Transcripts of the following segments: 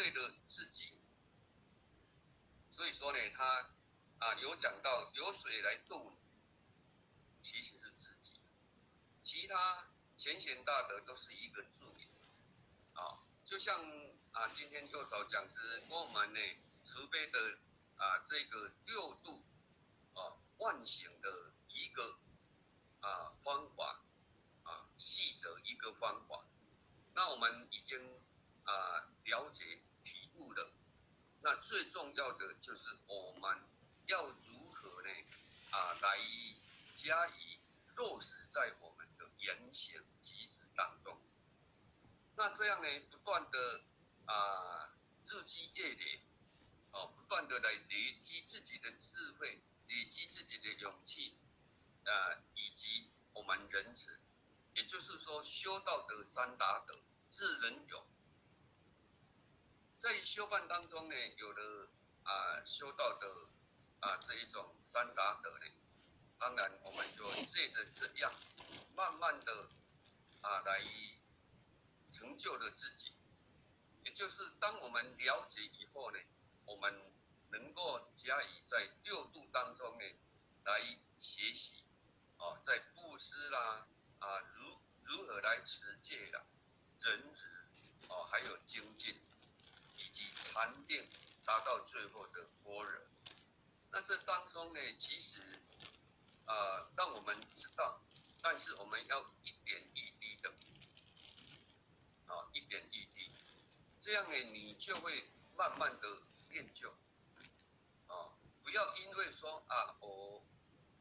为了自己，所以说呢，他有讲到有水来渡你，其实是自己，其他浅显大德都是一个助引就像今天右手讲师跟我们呢慈悲的这个六度万行的一个方法细则一个方法，那我们已经了解体悟了。那最重要的就是我们要如何呢来加以落实在我们的言行举止当中。那这样呢，不断的日积月累不断的来累积自己的智慧，累积自己的勇气以及我们仁慈，也就是说修道的三大德，智仁勇。在修办当中呢，有了修道的这一种三大德呢，当然我们就借着这样，慢慢的来成就了自己。也就是当我们了解以后呢，我们能够加以在六度当中呢来学习在布施啦如何来持戒啦、仁慈还有精进以及禅定，达到最后的般若。那这当中呢，其实让我们知道，但是我们要一点一滴的一点一滴，这样呢，你就会慢慢的练就不要因为说我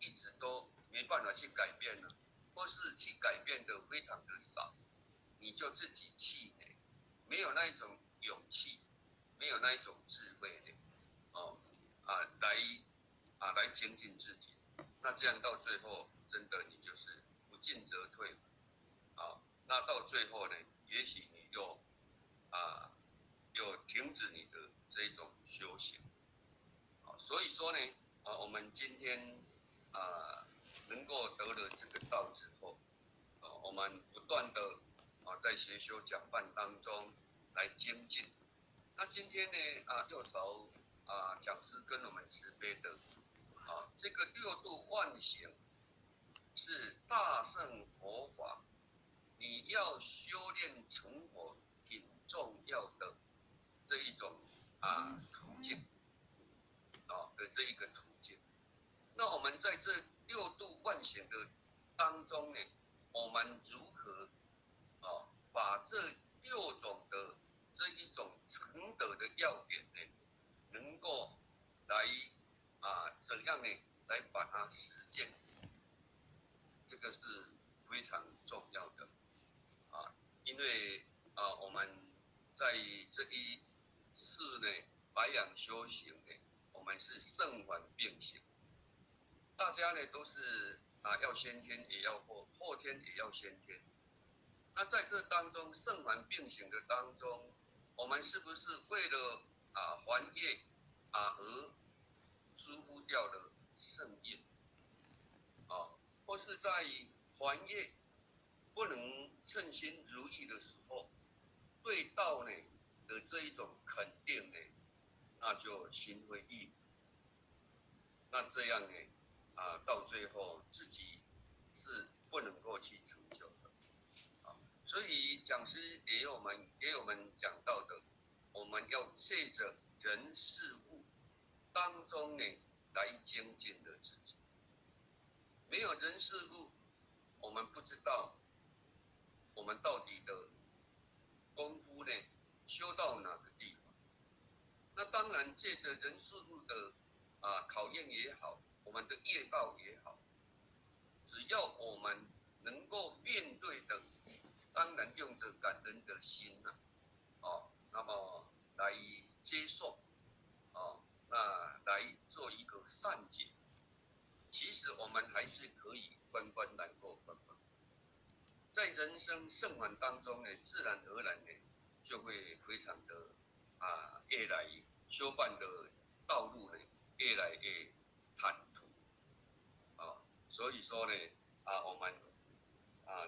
一直都没办法去改变了，或是去改变的非常的少，你就自己气馁，没有那一种勇气，没有那一种智慧的来精进自己。那这样到最后，真的你就是不进则退那到最后呢，也许你又停止你的这一种修行所以说呢我们今天能够得了这个道之后我们不断的在学修讲办当中来精进。那今天呢右手讲师跟我们慈悲的这个六度万行是大乘佛法，你要修炼成佛挺重要的这一种途径的这一个途径。那我们在这六度万行的当中呢，我们如何把这六种的这一种成德的要点呢，能够来怎样呢来把它实践？这个是非常重要的因为我们在这一次呢白养修行呢，我们是圣凡并行，大家呢都是要先天也要后天也要先天。那在这当中圣凡并行的当中，我们是不是为了还业而疏忽掉了圣业或是在还业不能称心如意的时候，对道呢的这一种肯定呢，那就心灰意冷。那这样呢到最后自己是不能够去成就的所以讲师给我们讲到的，我们要借着人事物当中呢来精进的自己。没有人事物，我们不知道我们到底的功夫呢修到哪个地方。那当然借着人事物的考验也好，我们的业报也好，只要我们能够面对的，当然用着感恩的心那么来接受那来做一个善解。其实我们还是可以关关难过关关过，在人生圣凡当中呢，自然而然呢，就会非常的越来修办的道路呢，越来越坦途所以说呢我们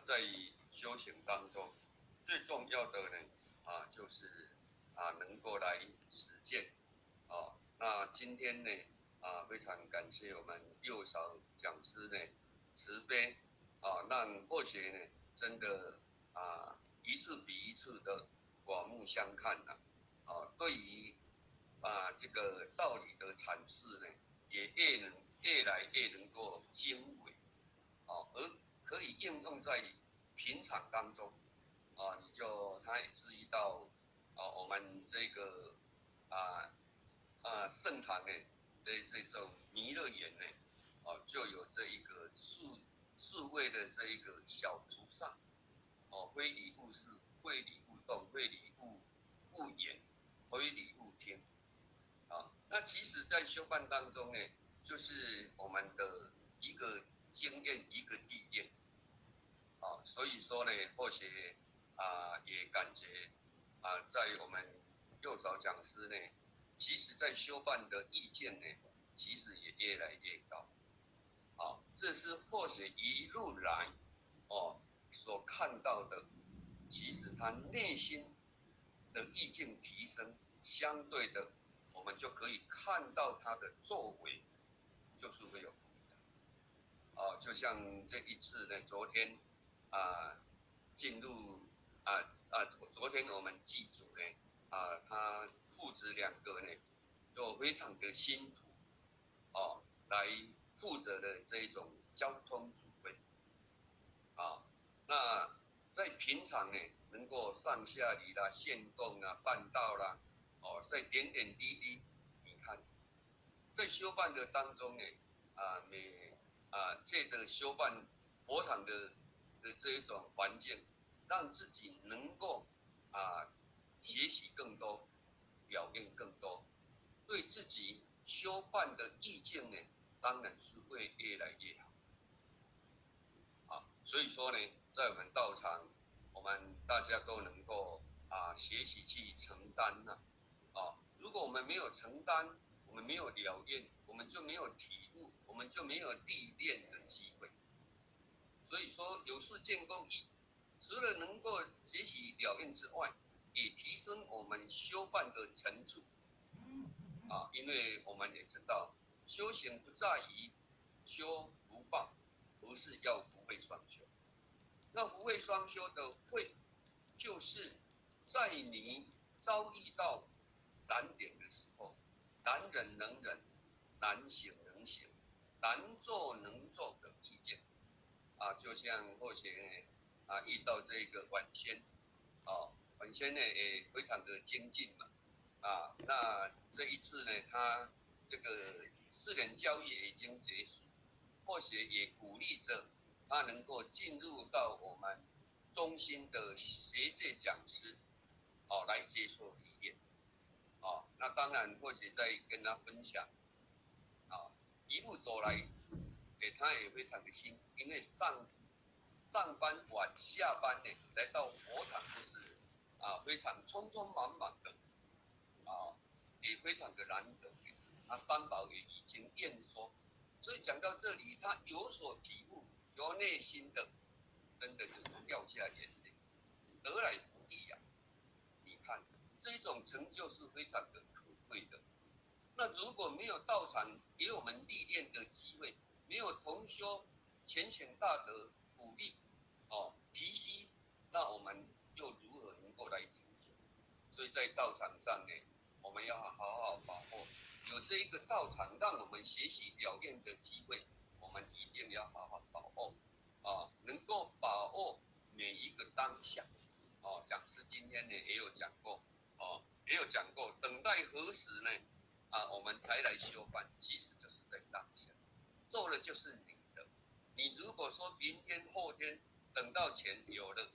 在修行当中最重要的呢就是能够来实践。那今天呢非常感谢我们右少讲师呢慈悲让或许呢真的一次比一次的刮目相看对于这个道理的阐释呢，也越来越能够精微而可以应用在平常当中他也注意到我们这个圣堂的这种弥勒园呢就有这一个数位的这一个小菩萨非礼勿视，非礼勿动，非礼勿言，非礼勿听那其实在修办当中呢，就是我们的一个经验，一个历练所以说呢或许也感觉在我们右少讲师呢其实在修办的意见呢其实也越来越高这是或许一路来所看到的其实他内心的意境提升相对的我们就可以看到他的作为就是会有不一样就像这一次呢昨天进入昨天我们祭祖呢他父子两个呢就非常的辛苦来负责的这一种交通指挥那在平常呢能够上下里啦、县动啦、办道啦在点点滴滴你看在修办的当中呢借着修办佛堂的这一种环境让自己能够学习更多表现更多对自己修办的意见呢当然是会越来越好所以说呢在我们道场我们大家都能够学习去承担如果我们没有承担我们没有了验我们就没有体悟我们就没有历练的机会所以说有事建功义除了能够学习了验之外也提升我们修办的层次因为我们也知道修行不在于修福报而是要福慧双修那福慧双修的慧就是在你遭遇到难点的时候难忍能忍难行能行难做能做的意见就像或许遇到这个晚仙晚仙呢也非常的精进嘛那这一次呢他这个4年教育也已经结束或许也鼓励着他能够进入到我们中心的学界讲师来接受历练那当然或许在跟他分享一路走来他也非常的辛苦因为上班晚下班呢来到佛堂就是非常匆匆忙忙的也非常的难得三宝也已经验说所以讲到这里他有所体悟由内心的真的就是掉下眼泪得来不易你看这种成就是非常的可贵的那如果没有道场给我们历练的机会没有同修浅显大德鼓励提携那我们又如何能够来成就所以在道场上呢我们要好好把握有这一个道场让我们学习表现的机会我们一定要好好把握能够把握每一个当下讲师今天呢也有讲过等待何时呢我们才来修办其实就是在当下做了就是你的你如果说明天后天等到钱有了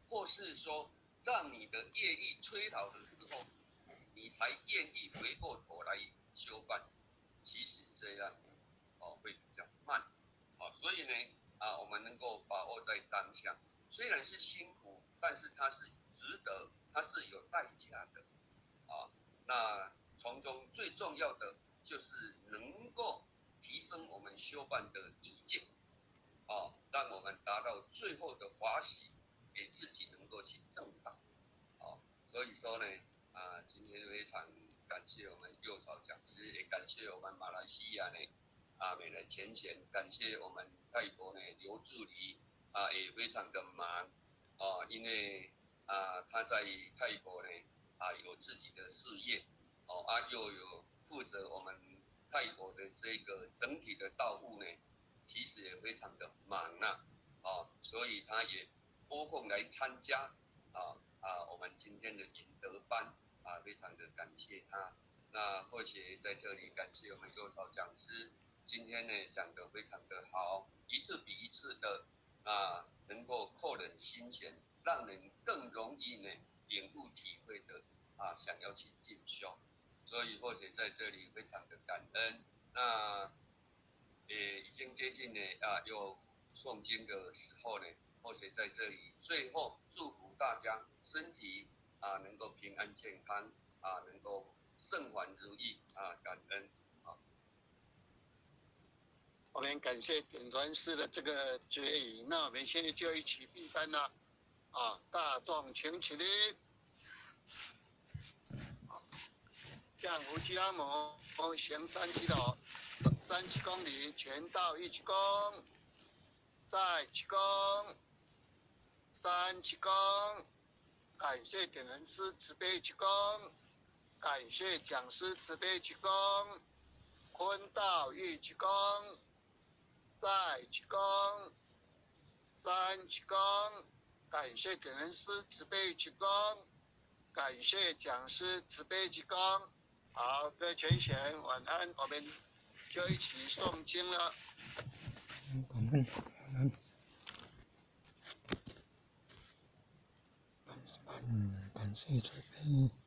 或是说让你的业力催老的时候你才愿意回过头来修办其实这样会比较慢所以呢我们能够把握在当下虽然是辛苦但是它是值得它是有代价的那从中最重要的就是能够提升我们修办的意境让我们达到最后的华喜给自己能够去正道所以说呢，今天非常感谢我们右草讲师，也感谢我们马来西亚呢，美来前贤，感谢我们泰国呢刘助理，也非常的忙，因为他在泰国呢，有自己的事业，又有负责我们泰国的这个整体的道务呢，其实也非常的忙所以他也拨空来参加我们今天的引德班非常的感谢他。那或许在这里感谢我们右少讲师，今天呢讲得非常的好，一次比一次的能够扣人心弦，让人更容易呢领悟体会的想要去进修。所以或许在这里非常的感恩。那也已经接近呢又诵经的时候呢，或许在这里最后祝福大家身体能够平安健康能够圣还如意感恩我们感谢点传师的这个决议，那我们现在就一起闭班了大众请起立，向无极阿摩行三七斗，3七公里，全道1鞠躬，再鞠躬，3鞠躬，感谢点人师慈悲鞠躬，感谢讲师慈悲鞠躬，坤道1鞠躬，再鞠躬，3鞠躬，感谢点人师慈悲鞠躬，感谢讲师慈悲鞠躬。好，各位全贤晚安，我们就一起诵经了。感谢慈悲。